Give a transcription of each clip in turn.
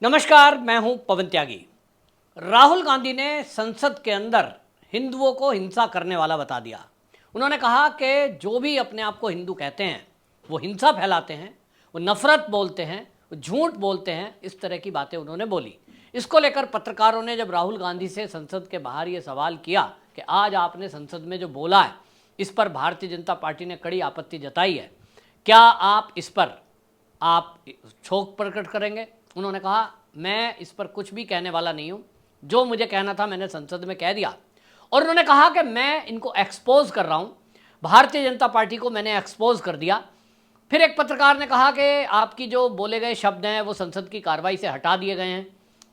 नमस्कार, मैं हूं पवन त्यागी। राहुल गांधी ने संसद के अंदर हिंदुओं को हिंसा करने वाला बता दिया। उन्होंने कहा कि जो भी अपने आप को हिंदू कहते हैं वो हिंसा फैलाते हैं, वो नफरत बोलते हैं, वो झूठ बोलते हैं। इस तरह की बातें उन्होंने बोली। इसको लेकर पत्रकारों ने जब राहुल गांधी से संसद के बाहर ये सवाल किया कि आज आपने संसद में जो बोला है इस पर भारतीय जनता पार्टी ने कड़ी आपत्ति जताई है, क्या आप इस पर आप शोक प्रकट करेंगे? उन्होंने कहा मैं इस पर कुछ भी कहने वाला नहीं हूं, जो मुझे कहना था मैंने संसद में कह दिया। और उन्होंने कहा कि मैं इनको एक्सपोज कर रहा हूं, भारतीय जनता पार्टी को मैंने एक्सपोज कर दिया। फिर एक पत्रकार ने कहा कि आपकी जो बोले गए शब्द हैं वो संसद की कार्रवाई से हटा दिए गए हैं।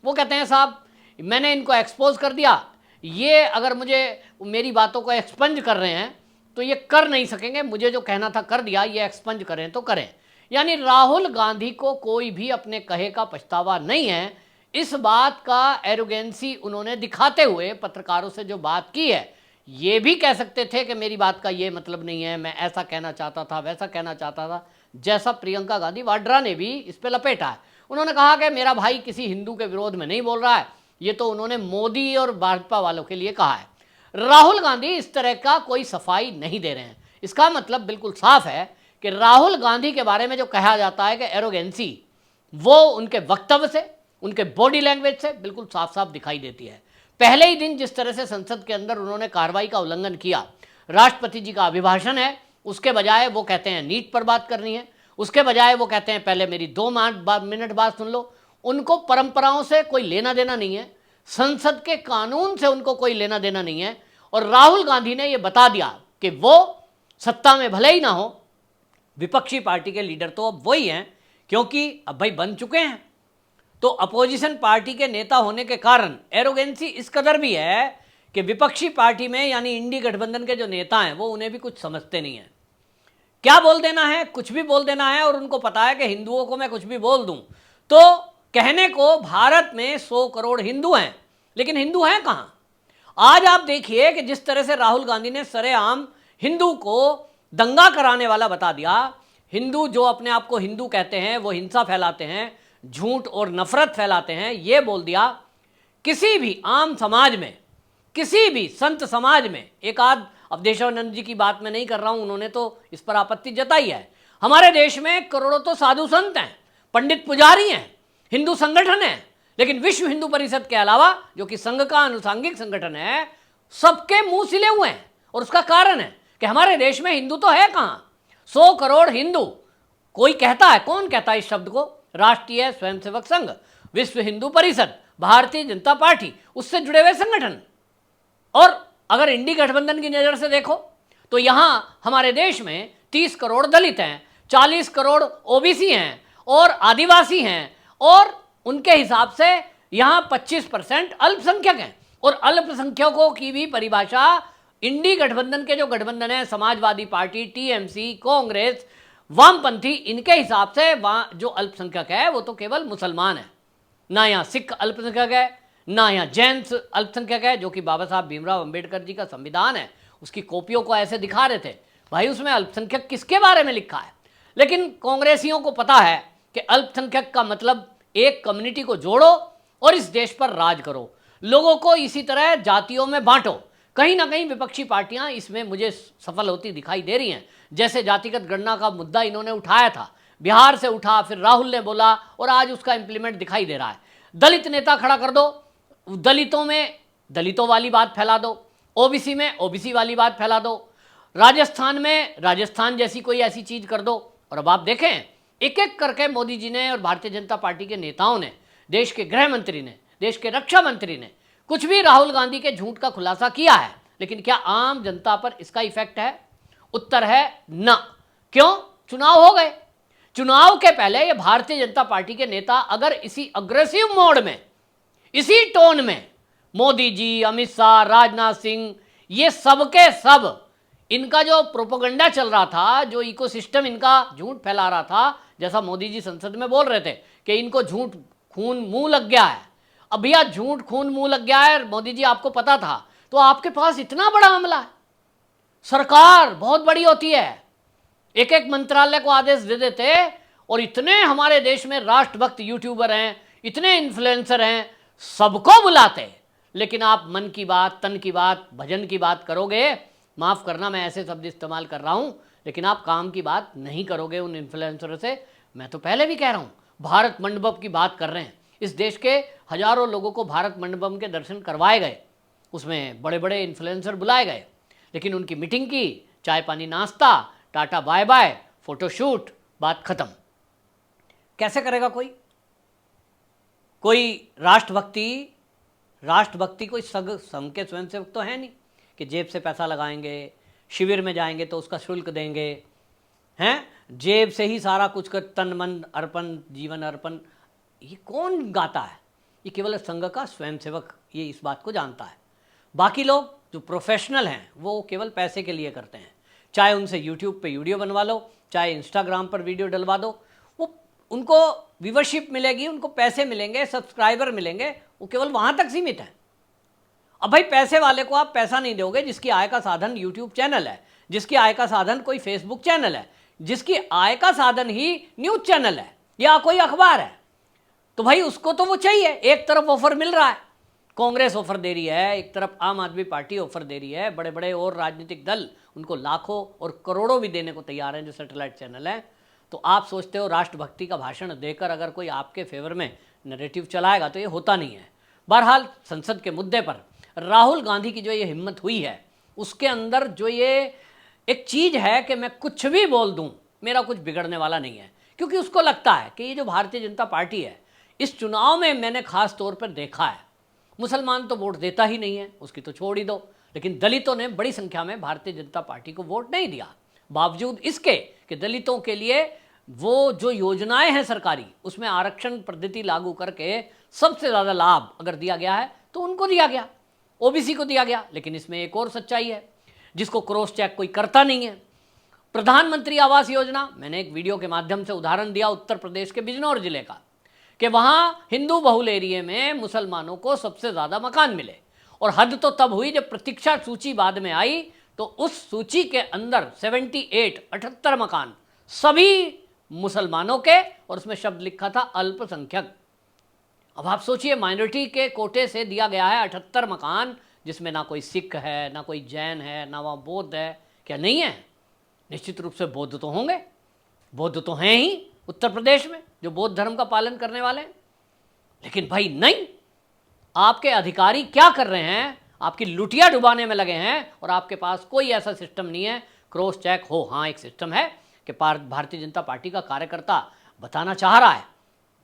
वो कहते हैं साहब मैंने इनको एक्सपोज कर दिया, ये अगर मुझे मेरी बातों को एक्सपंज कर रहे हैं तो ये कर नहीं सकेंगे, मुझे जो कहना था कर दिया, ये एक्सपंज करें तो करें। यानी राहुल गांधी को कोई भी अपने कहे का पछतावा नहीं है। इस बात का एरोगेंसी उन्होंने दिखाते हुए पत्रकारों से जो बात की है, ये भी कह सकते थे कि मेरी बात का ये मतलब नहीं है, मैं ऐसा कहना चाहता था, वैसा कहना चाहता था, जैसा प्रियंका गांधी वाड्रा ने भी इस पर लपेटा है। उन्होंने कहा कि मेरा भाई किसी हिंदू के विरोध में नहीं बोल रहा है, ये तो उन्होंने मोदी और भाजपा वालों के लिए कहा है। राहुल गांधी इस तरह का कोई सफाई नहीं दे रहे हैं। इसका मतलब बिल्कुल साफ है कि राहुल गांधी के बारे में जो कहा जाता है कि एरोगेंसी, वो उनके वक्तव्य से, उनके बॉडी लैंग्वेज से बिल्कुल साफ साफ दिखाई देती है। पहले ही दिन जिस तरह से संसद के अंदर उन्होंने कार्रवाई का उल्लंघन किया, राष्ट्रपति जी का अभिभाषण है, उसके बजाय वो कहते हैं नीट पर बात करनी है, उसके बजाय वो कहते हैं पहले मेरी 2 मिनट बात सुन लो। उनको परंपराओं से कोई लेना देना नहीं है, संसद के कानून से उनको कोई लेना देना नहीं है। और राहुल गांधी ने यह बता दिया कि वो सत्ता में भले ही ना हो, विपक्षी पार्टी के लीडर तो अब वही हैं, क्योंकि अब भाई बन चुके हैं। तो अपोजिशन पार्टी के नेता होने के कारण एरोगेंसी इस कदर भी है कि विपक्षी पार्टी में यानी इंडी गठबंधन के जो नेता हैं वो उन्हें भी कुछ समझते नहीं है। क्या बोल देना है, कुछ भी बोल देना है। और उनको पता है कि हिंदुओं को मैं कुछ भी बोल दूं तो कहने को भारत में 100 करोड़ हिंदू हैं, लेकिन हिंदू हैं कहां? आज आप देखिए कि जिस तरह से राहुल गांधी ने सरेआम हिंदू को दंगा कराने वाला बता दिया। हिंदू जो अपने आप को हिंदू कहते हैं वो हिंसा फैलाते हैं, झूठ और नफरत फैलाते हैं, ये बोल दिया। किसी भी आम समाज में, किसी भी संत समाज में, एक आध अवधेशानंद जी की बात मैं नहीं कर रहा हूं, उन्होंने तो इस पर आपत्ति जताई है। हमारे देश में करोड़ों तो साधु संत हैं, पंडित पुजारी हैं, हिंदू संगठन है, लेकिन विश्व हिंदू परिषद के अलावा जो कि संघ का अनुसांगिक संगठन है, सबके मुंह सिले हुए हैं। और उसका कारण है कि हमारे देश में हिंदू तो है कहां? 100 करोड़ हिंदू। कोई कहता है, कौन कहता है इस शब्द को? राष्ट्रीय स्वयंसेवक संघ, विश्व हिंदू परिषद, भारतीय जनता पार्टी, उससे जुड़े हुए संगठन। और अगर इंडी गठबंधन की नजर से देखो तो यहां हमारे देश में 30 करोड़ दलित हैं, 40 करोड़ ओबीसी हैं और आदिवासी हैं, और उनके हिसाब से यहां 25% अल्पसंख्यक हैं। और अल्पसंख्यकों की भी परिभाषा इंडी गठबंधन के जो गठबंधन है, समाजवादी पार्टी, टीएमसी, कांग्रेस, वामपंथी, इनके हिसाब से वहां जो अल्पसंख्यक है वो तो केवल मुसलमान है। ना यहाँ सिख अल्पसंख्यक है, ना यहाँ जैन अल्पसंख्यक है, जो कि बाबा साहब भीमराव अंबेडकर जी का संविधान है, उसकी कॉपियों को ऐसे दिखा रहे थे भाई उसमें अल्पसंख्यक किसके बारे में लिखा है। लेकिन कांग्रेसियों को पता है कि अल्पसंख्यक का मतलब एक कम्युनिटी को जोड़ो और इस देश पर राज करो, लोगों को इसी तरह जातियों में बांटो। कहीं ना कहीं विपक्षी पार्टियां इसमें मुझे सफल होती दिखाई दे रही हैं। जैसे जातिगत गणना का मुद्दा इन्होंने उठाया था, बिहार से उठा, फिर राहुल ने बोला और आज उसका इंप्लीमेंट दिखाई दे रहा है। दलित नेता खड़ा कर दो, दलितों में दलितों वाली बात फैला दो, ओबीसी में ओबीसी वाली बात फैला दो, राजस्थान में राजस्थान जैसी कोई ऐसी चीज कर दो। और अब आप देखें एक एक करके मोदी जी ने और भारतीय जनता पार्टी के नेताओं ने, देश के गृह मंत्री ने, देश के रक्षा मंत्री ने कुछ भी राहुल गांधी के झूठ का खुलासा किया है। लेकिन क्या आम जनता पर इसका इफेक्ट है? उत्तर है ना। क्यों? चुनाव हो गए। चुनाव के पहले ये भारतीय जनता पार्टी के नेता अगर इसी अग्रेसिव मोड में, इसी टोन में, मोदी जी, अमित शाह, राजनाथ सिंह, ये सबके सब इनका जो प्रोपेगेंडा चल रहा था, जो इकोसिस्टम इनका झूठ फैला रहा था, जैसा मोदी जी संसद में बोल रहे थे कि इनको झूठ खून मुंह लग गया है। अब भैया झूठ खून मुंह लग गया है, मोदी जी आपको पता था तो आपके पास इतना बड़ा हमला है। सरकार बहुत बड़ी होती है, एक एक मंत्रालय को आदेश दे देते, और इतने हमारे देश में राष्ट्रभक्त यूट्यूबर हैं, इतने इन्फ्लुएंसर हैं, सबको बुलाते, लेकिन आप मन की बात, तन की बात, भजन की बात करोगे, माफ़ करना मैं ऐसे शब्द इस्तेमाल कर रहा हूँ, लेकिन आप काम की बात नहीं करोगे उन इन्फ्लुएंसरों से। मैं तो पहले भी कह रहा हूँ, भारत मंडपम की बात कर रहे हैं, इस देश के हजारों लोगों को भारत मंडपम के दर्शन करवाए गए, उसमें बड़े बड़े इन्फ्लुएंसर बुलाए गए, लेकिन उनकी मीटिंग की, चाय पानी नाश्ता, टाटा बाय बाय, फोटोशूट, बात खत्म। कैसे करेगा कोई राष्ट्रभक्ति कोई संघ के स्वयंसेवक तो है नहीं कि जेब से पैसा लगाएंगे, शिविर में जाएंगे तो उसका शुल्क देंगे, हैं, जेब से ही सारा कुछ कर, तन मन अर्पण, जीवन अर्पण। ये कौन गाता है? ये केवल संघ का स्वयंसेवक ये इस बात को जानता है। बाकी लोग जो प्रोफेशनल हैं वो केवल पैसे के लिए करते हैं, चाहे उनसे यूट्यूब पे वीडियो बनवा लो, चाहे इंस्टाग्राम पर वीडियो डलवा दो, वो उनको व्यूवरशिप मिलेगी, उनको पैसे मिलेंगे, सब्सक्राइबर मिलेंगे, वो केवल वहाँ तक सीमित है। अब भाई पैसे वाले को आप पैसा नहीं दोगे जिसकी आय का साधन यूट्यूब चैनल है, जिसकी आय का साधन कोई फेसबुक चैनल है, जिसकी आय का साधन ही न्यूज चैनल है या कोई अखबार है, तो भाई उसको तो वो चाहिए। एक तरफ ऑफर मिल रहा है, कांग्रेस ऑफर दे रही है, एक तरफ आम आदमी पार्टी ऑफर दे रही है, बड़े बड़े और राजनीतिक दल उनको लाखों और करोड़ों भी देने को तैयार हैं जो सैटेलाइट चैनल हैं। तो आप सोचते हो राष्ट्रभक्ति का भाषण देकर अगर कोई आपके फेवर में नैरेटिव चलाएगा, तो ये होता नहीं है। बहरहाल संसद के मुद्दे पर राहुल गांधी की जो ये हिम्मत हुई है, उसके अंदर जो ये एक चीज़ है कि मैं कुछ भी बोल दूं, मेरा कुछ बिगड़ने वाला नहीं है, क्योंकि उसको लगता है कि ये जो भारतीय जनता पार्टी है, इस चुनाव में मैंने खास तौर पर देखा है, मुसलमान तो वोट देता ही नहीं है, उसकी तो छोड़ ही दो, लेकिन दलितों ने बड़ी संख्या में भारतीय जनता पार्टी को वोट नहीं दिया, बावजूद इसके कि दलितों के लिए वो जो योजनाएं हैं सरकारी, उसमें आरक्षण पद्धति लागू करके सबसे ज़्यादा लाभ अगर दिया गया है तो उनको दिया गया, ओबीसी को दिया गया। लेकिन इसमें एक और सच्चाई है जिसको क्रॉस चेक कोई करता नहीं है। प्रधानमंत्री आवास योजना, मैंने एक वीडियो के माध्यम से उदाहरण दिया उत्तर प्रदेश के बिजनौर जिले का, कि वहाँ हिंदू बहुल एरिए में मुसलमानों को सबसे ज़्यादा मकान मिले, और हद तो तब हुई जब प्रतीक्षा सूची बाद में आई, तो उस सूची के अंदर 78 मकान सभी मुसलमानों के, और उसमें शब्द लिखा था अल्पसंख्यक। अब आप सोचिए, माइनॉरिटी के कोटे से दिया गया है 78 मकान, जिसमें ना कोई सिख है, ना कोई जैन है, ना वहाँ बौद्ध है। क्या नहीं है? निश्चित रूप से बौद्ध तो होंगे, बौद्ध तो हैं ही उत्तर प्रदेश में जो बौद्ध धर्म का पालन करने वाले हैं। लेकिन भाई नहीं, आपके अधिकारी क्या कर रहे हैं? आपकी लुटिया डुबाने में लगे हैं, और आपके पास कोई ऐसा सिस्टम नहीं है क्रॉस चेक हो। हाँ, एक सिस्टम है कि भारतीय जनता पार्टी का कार्यकर्ता बताना चाह रहा है।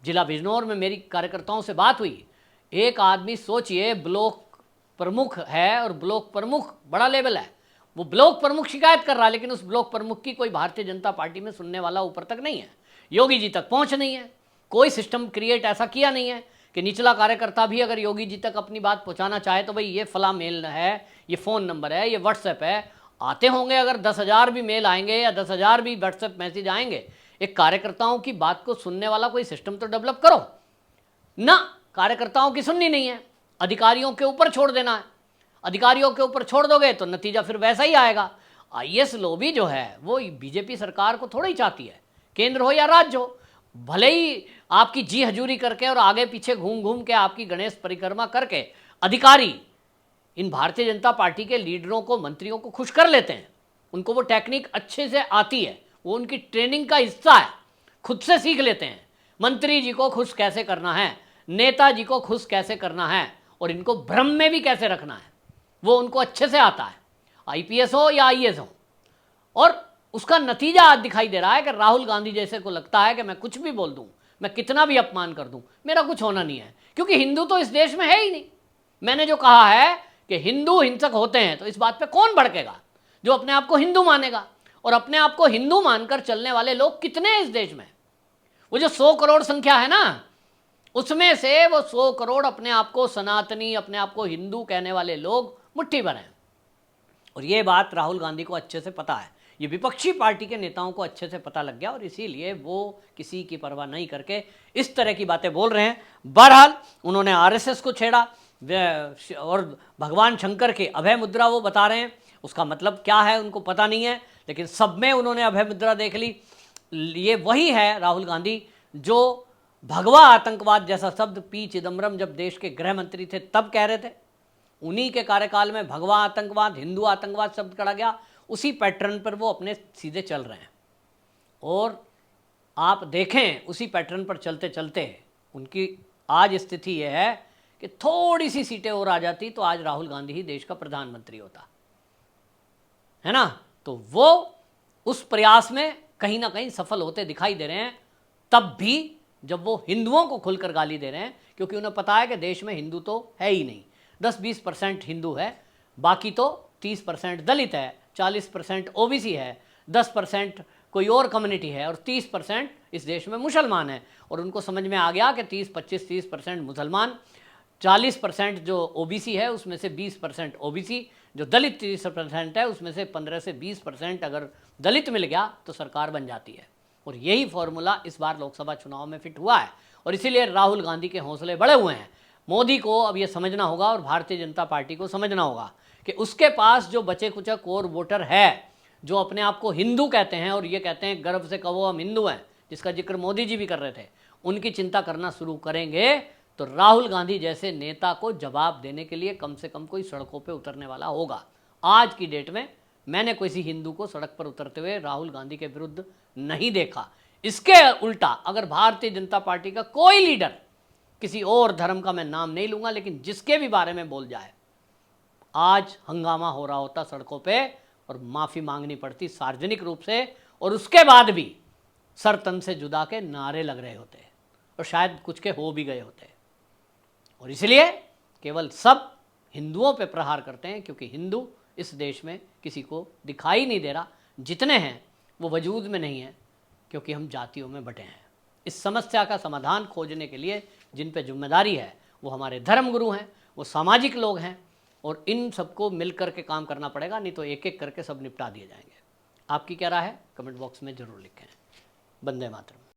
जिला बिजनौर में मेरी कार्यकर्ताओं से बात हुई, एक आदमी सोचिए ब्लॉक प्रमुख है, और ब्लॉक प्रमुख बड़ा लेवल है, वो ब्लॉक प्रमुख शिकायत कर रहा है, लेकिन उस ब्लॉक प्रमुख की कोई भारतीय जनता पार्टी में सुनने वाला ऊपर तक नहीं है, योगी जी तक पहुंच नहीं है। कोई सिस्टम क्रिएट ऐसा किया नहीं है कि निचला कार्यकर्ता भी अगर योगी जी तक अपनी बात पहुंचाना चाहे तो भाई ये फला मेल है, ये फ़ोन नंबर है, ये व्हाट्सएप है। आते होंगे, अगर 10,000 भी मेल आएंगे या 10,000 भी व्हाट्सएप मैसेज आएंगे, एक कार्यकर्ताओं की बात को सुनने वाला कोई सिस्टम तो डेवलप करो ना। कार्यकर्ताओं की सुननी नहीं है, अधिकारियों के ऊपर छोड़ देना है। अधिकारियों के ऊपर छोड़ दोगे तो नतीजा फिर वैसा ही आएगा। आईएएस लॉबी जो है वो बीजेपी सरकार को थोड़ा ही चाहती है, केंद्र हो या राज्य हो। भले ही आपकी जी हजूरी करके और आगे पीछे घूम घूम के आपकी गणेश परिक्रमा करके अधिकारी इन भारतीय जनता पार्टी के लीडरों को, मंत्रियों को खुश कर लेते हैं। उनको वो टेक्निक अच्छे से आती है, वो उनकी ट्रेनिंग का हिस्सा है, खुद से सीख लेते हैं मंत्री जी को खुश कैसे करना है, नेताजी को खुश कैसे करना है, और इनको भ्रम में भी कैसे रखना है, वो उनको अच्छे से आता है, आईपीएस हो या आईएएस हो। और उसका नतीजा आज दिखाई दे रहा है कि राहुल गांधी जैसे को लगता है कि मैं कुछ भी बोल दूं, मैं कितना भी अपमान कर दूं, मेरा कुछ होना नहीं है, क्योंकि हिंदू तो इस देश में है ही नहीं। मैंने जो कहा है कि हिंदू हिंसक होते हैं, तो इस बात पे कौन भड़केगा? जो अपने आप को हिंदू मानेगा। और अपने आप को हिंदू मानकर चलने वाले लोग कितने हैं इस देश में? वो जो 100 करोड़ संख्या है ना, उसमें से वो 100 करोड़ अपने आप को सनातनी, अपने आप को हिंदू कहने वाले लोग मुट्ठी भर हैं। और ये बात राहुल गांधी को अच्छे से पता है, ये विपक्षी पार्टी के नेताओं को अच्छे से पता लग गया, और इसीलिए वो किसी की परवाह नहीं करके इस तरह की बातें बोल रहे हैं। बहरहाल उन्होंने आरएसएस को छेड़ा, और भगवान शंकर के अभय मुद्रा वो बता रहे हैं, उसका मतलब क्या है उनको पता नहीं है, लेकिन सब में उन्होंने अभय मुद्रा देख ली। ये वही है राहुल गांधी जो भगवा आतंकवाद जैसा शब्द पी चिदम्बरम जब देश के गृह मंत्री थे तब कह रहे थे। उन्हीं के कार्यकाल में भगवा आतंकवाद, हिंदू आतंकवाद शब्द कहा गया। उसी पैटर्न पर वो अपने सीधे चल रहे हैं। और आप देखें उसी पैटर्न पर चलते चलते उनकी आज स्थिति यह है कि थोड़ी सी सीटें और आ जाती तो आज राहुल गांधी ही देश का प्रधानमंत्री होता, है ना। तो वो उस प्रयास में कहीं ना कहीं सफल होते दिखाई दे रहे हैं, तब भी जब वो हिंदुओं को खुलकर गाली दे रहे हैं, क्योंकि उन्हें पता है कि देश में हिंदू तो है ही नहीं। 10-20% हिंदू है, बाकी तो 30% दलित है, 40% ओबीसी है, 10% कोई और कम्युनिटी है और 30% इस देश में मुसलमान है। और उनको समझ में आ गया कि 30-25-30% मुसलमान, 40% जो ओबीसी है उसमें से 20% ओबीसी, जो दलित 30% है उसमें से 15 से 20% अगर दलित मिल गया तो सरकार बन जाती है। और यही फॉर्मूला इस बार लोकसभा चुनाव में फिट हुआ है। और इसीलिए राहुल गांधी के हौसले बढ़े हुए हैं। मोदी को अब यह समझना होगा और भारतीय जनता पार्टी को समझना होगा कि उसके पास जो बचे कुचे कोर वोटर है, जो अपने आप को हिंदू कहते हैं और ये कहते हैं गर्व से कहो हम हिंदू हैं, जिसका जिक्र मोदी जी भी कर रहे थे, उनकी चिंता करना शुरू करेंगे तो राहुल गांधी जैसे नेता को जवाब देने के लिए कम से कम कोई सड़कों पे उतरने वाला होगा। आज की डेट में मैंने किसी हिंदू को सड़क पर उतरते हुए राहुल गांधी के विरुद्ध नहीं देखा। इसके उल्टा अगर भारतीय जनता पार्टी का कोई लीडर, किसी और धर्म का मैं नाम नहीं लूंगा, लेकिन जिसके भी बारे में बोल जाए, आज हंगामा हो रहा होता सड़कों पे और माफी मांगनी पड़ती सार्वजनिक रूप से, और उसके बाद भी सर तन से जुदा के नारे लग रहे होते और शायद कुछ के हो भी गए होते। और इसलिए केवल सब हिंदुओं पे प्रहार करते हैं, क्योंकि हिंदू इस देश में किसी को दिखाई नहीं दे रहा। जितने हैं वो वजूद में नहीं है, क्योंकि हम जातियों में बटे हैं। इस समस्या का समाधान खोजने के लिए जिन पे जिम्मेदारी है वो हमारे धर्मगुरु हैं, वो सामाजिक लोग हैं, और इन सबको मिल करके काम करना पड़ेगा, नहीं तो एक एक करके सब निपटा दिए जाएंगे। आपकी क्या राय है कमेंट बॉक्स में ज़रूर लिखें। वंदे मातरम।